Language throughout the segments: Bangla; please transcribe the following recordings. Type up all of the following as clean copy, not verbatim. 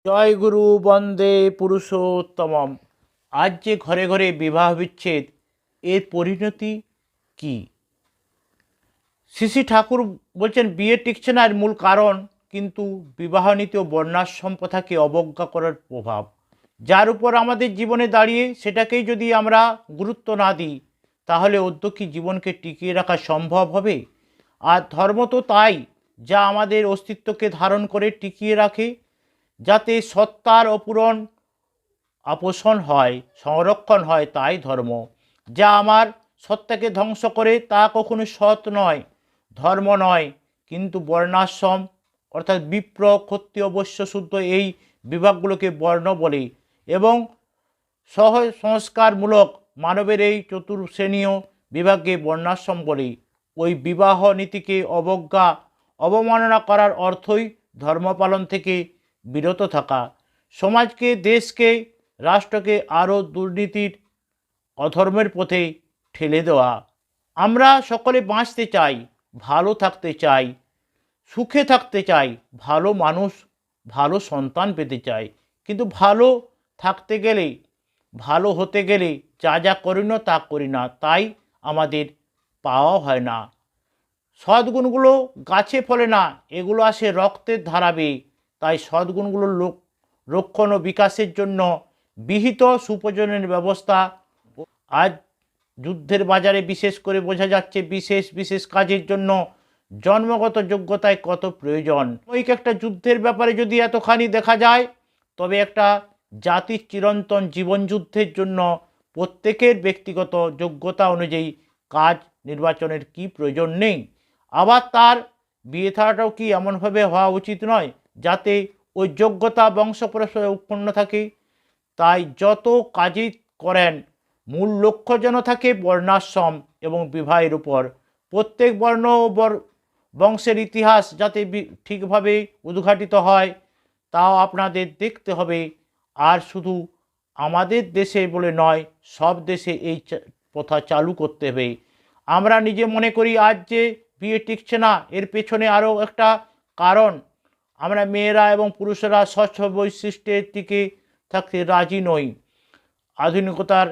জয় গুরু বন্দে পুরুষোত্তমম। আজ যে ঘরে ঘরে বিবাহ বিচ্ছেদ, এর পরিণতি কি? শ্রী শ্রী ঠাকুর বলছেন বিয়ে টিকছে না, এর মূল কারণ কিন্তু বিবাহ নীতি ও বর্ণাশ্রম প্রথাকে অবজ্ঞা করার প্রভাব, যার উপর আমাদের জীবনে দাঁড়িয়ে সেটাকেই যদি আমরা গুরুত্ব না দিই, তাহলে অদ্যকি জীবনকে টিকিয়ে রাখা সম্ভব হবে? আর ধর্ম তো তাই, যা আমাদের অস্তিত্বকে ধারণ করে টিকিয়ে রাখে, যাতে সত্তার অপূরণ আপোষণ হয়, সংরক্ষণ হয়, তাই ধর্ম। যা আমার সত্তাকে ধ্বংস করে তা কখনো সৎ নয়, ধর্ম নয়। কিন্তু বর্ণাশ্রম অর্থাৎ বিপ্র, ক্ষত্রিয়, বৈশ্য, শূদ্র এই বিভাগগুলোকে বর্ণ বলে এবং সহ সংস্কারমূলক মানবের এই চতুর্শ্রেণীয় বিভাগকে বর্ণাশ্রম বলে। ওই বিবাহ নীতিকে অবজ্ঞা, অবমাননা করার অর্থই ধর্ম পালন থেকে বিরত থাকা, সমাজকে, দেশকে, রাষ্ট্রকে আরও দুর্নীতির, অধর্মের পথে ঠেলে দেওয়া। আমরা সকলে বাঁচতে চাই, ভালো থাকতে চাই, সুখে থাকতে চাই, ভালো মানুষ, ভালো সন্তান পেতে চাই। কিন্তু ভালো থাকতে গেলে, ভালো হতে গেলে যা যা করি না তা করি না, তাই আমাদের পাওয়া হয় না। সদ্গুণগুলো গাছে ফলে না, এগুলো আসে রক্তের ধারা বেয়ে। তাই সদ্গুণগুলোর রক্ষণ ও বিকাশের জন্য বিহিত সুপ্রজনের ব্যবস্থা আজ যুদ্ধের বাজারে বিশেষ করে বোঝা যাচ্ছে। বিশেষ বিশেষ কাজের জন্য জন্মগত যোগ্যতায় কত প্রয়োজন। ওই একটা যুদ্ধের ব্যাপারে যদি এতখানি দেখা যায়, তবে একটা জাতির চিরন্তন জীবন যুদ্ধের জন্য প্রত্যেকের ব্যক্তিগত যোগ্যতা অনুযায়ী কাজ নির্বাচনের কি প্রয়োজন নেই? আবার তার বিয়ে থাকাটাও কি এমনভাবে হওয়া উচিত নয় যাতে ওই যোগ্যতা বংশপরম্পরায় উৎপন্ন থাকে? তাই যত কাজই করেন, মূল লক্ষ্য যেন থাকে বর্ণাশ্রম এবং বিবাহের উপর। প্রত্যেক বর্ণ ও বংশের ইতিহাস যাতে ঠিকভাবে উদ্ঘাটিত হয়, তাও আপনাদের দেখতে হবে। আর শুধু আমাদের দেশে বলে নয়, সব দেশে এই প্রথা চালু করতে হবে। আমরা নিজে মনে করি আজ যে বিয়ে টিকছে না, এর পেছনে আরও একটা কারণ, আমরা মেয়েরা এবং পুরুষেরা স্বচ্ছ বৈশিষ্ট্যের দিকে থাকতে রাজি নই। আধুনিকতার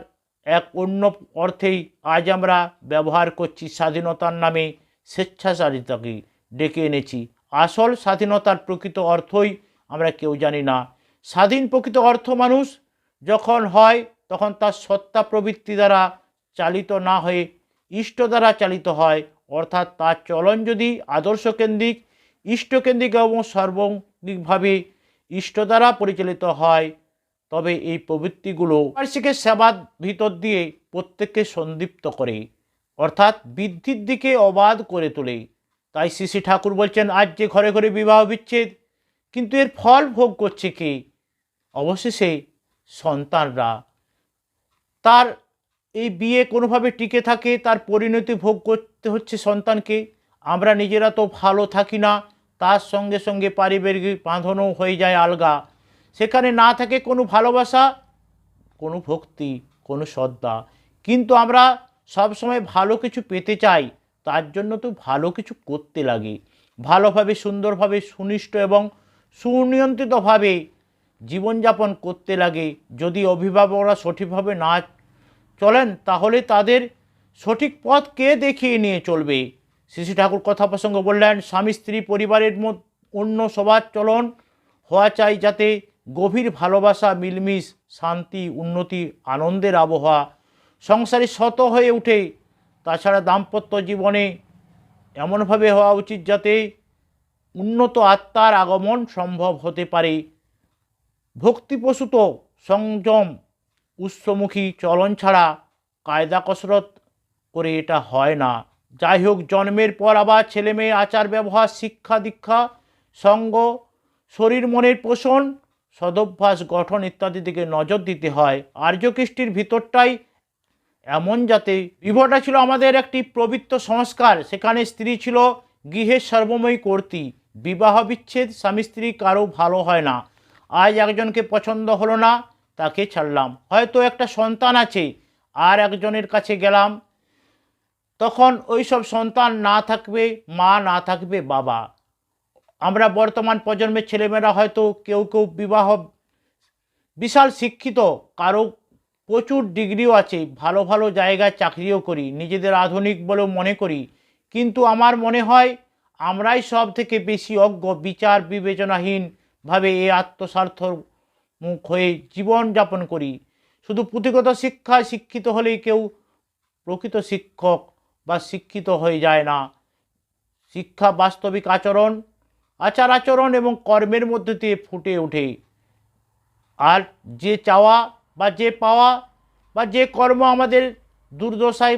এক অন্য অর্থেই আজ আমরা ব্যবহার করছি স্বাধীনতার নামে স্বেচ্ছাচারিতাকে ডেকে এনেছি। আসল স্বাধীনতার প্রকৃত অর্থই আমরা কেউ জানি না। স্বাধীন প্রকৃত অর্থ মানুষ যখন হয়, তখন তার সত্তা প্রবৃত্তি দ্বারা চালিত না হয়ে ইষ্ট দ্বারা চালিত হয়। অর্থাৎ তার চলন যদি আদর্শকেন্দ্রিক, ইষ্টকেন্দ্রিক এবং সর্বাঙ্গিকভাবে ইষ্ট দ্বারা পরিচালিত হয়, তবে এই প্রবৃত্তিগুলো পার্শ্বিকে সেবার ভিতর দিয়ে প্রত্যেককে সন্দীপ্ত করে, অর্থাৎ বৃদ্ধির দিকে অবাধ করে তোলে। তাই শ্রী শ্রী ঠাকুর বলছেন আজ যে ঘরে ঘরে বিবাহ বিচ্ছেদ, কিন্তু এর ফল ভোগ করছে কে? অবশেষে সন্তানরা। তার এই বিয়ে কোনোভাবে টিকে থাকে, তার পরিণতি ভোগ করতে হচ্ছে সন্তানকে। আমরা নিজেরা তো ভালো থাকি না, তার সঙ্গে সঙ্গে পারিবারিক বাঁধনও হয়ে যায় আলগা। সেখানে না থাকে কোনো ভালোবাসা, কোনো ভক্তি, কোনো শ্রদ্ধা। কিন্তু আমরা সবসময় ভালো কিছু পেতে চাই, তার জন্য তো ভালো কিছু করতে লাগে। ভালোভাবে, সুন্দরভাবে, সুনিষ্ট এবং সুনিয়ন্ত্রিতভাবে জীবনযাপন করতে লাগে। যদি অভিভাবকরা সঠিকভাবে না চলেন, তাহলে তাদের সঠিক পথ কে দেখিয়ে নিয়ে চলবে? শ্রী শ্রী ঠাকুর কথা প্রসঙ্গ বললেন, স্বামী স্ত্রী পরিবারের অন্য সবার চলন হওয়া চাই যাতে গভীর ভালোবাসা, মিলমিশ, শান্তি, উন্নতি, আনন্দের আবহাওয়া সংসারে শত হয়ে ওঠে। তাছাড়া দাম্পত্য জীবনে এমনভাবে হওয়া উচিত যাতে উন্নত আত্মার আগমন সম্ভব হতে পারে। ভক্তিপ্রসূত সংযম, উৎসমুখী চলন ছাড়া কায়দা কসরত করে এটা হয় না। যাই হোক, জন্মের পর আবার ছেলে মেয়ে আচার ব্যবহার, শিক্ষা দীক্ষা, সঙ্গ, শরীর মনের পোষণ, সদভ্যাস গঠন ইত্যাদি দিকে নজর দিতে হয়। আর্যকৃষ্টির ভিতরটাই এমন, যাতে বিবাহটা ছিল আমাদের একটি পবিত্র সংস্কার। সেখানে স্ত্রী ছিল গৃহের সর্বময়ী কর্ত্রী। বিবাহ বিচ্ছেদ স্বামী স্ত্রী কারো ভালো হয় না। আজ একজনকে পছন্দ হলো না, তাকে ছাড়লাম, হয়তো একটা সন্তান আছে, আর একজনের কাছে গেলাম, তখন ওই সব সন্তান না থাকবে মা, না থাকবে বাবা। আমরা বর্তমান প্রজন্মের ছেলেমেয়েরা হয়তো কেউ কেউ বিবাহ বিশাল শিক্ষিত, কারো প্রচুর ডিগ্রিও আছে, ভালো ভালো জায়গায় চাকরিও করি, নিজেদের আধুনিক বলেও মনে করি, কিন্তু আমার মনে হয় আমরাই সব থেকে বেশি অজ্ঞ, বিচার বিবেচনাহীনভাবে এই আত্মস্বার্থর মুখ হয়ে জীবনযাপন করি। শুধু পুঁথিগত শিক্ষায় শিক্ষিত হলেই কেউ প্রকৃত শিক্ষক বা শিক্ষিত হয়ে যায় না। শিক্ষা বাস্তবিক আচার আচরণ এবং কর্মের মধ্যে দিয়ে ফুটে ওঠে। আর যে চাওয়া বা যে পাওয়া বা যে কর্ম আমাদের দুর্দশায়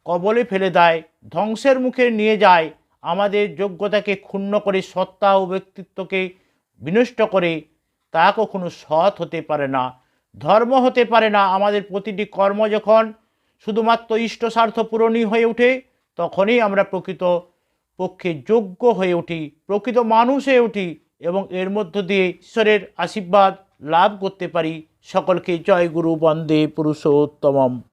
কবলে ফেলে দেয়, ধ্বংসের মুখে নিয়ে যায়, আমাদের যোগ্যতাকে ক্ষুণ্ণ করে, সত্তা ও ব্যক্তিত্বকে বিনষ্ট করে, তা কখনো সৎ হতে পারে না, ধর্ম হতে পারে না। আমাদের প্রতিটি কর্ম যখন শুধুমাত্র ইষ্ট স্বার্থ পূরণই হয়ে ওঠে, তখনই আমরা প্রকৃত পক্ষে যোগ্য হয়ে উঠি, প্রকৃত মানুষ হয়ে উঠি এবং এর মধ্য দিয়ে ঈশ্বরের আশীর্বাদ লাভ করতে পারি। সকলকে জয় গুরু, বন্দে পুরুষোত্তমম।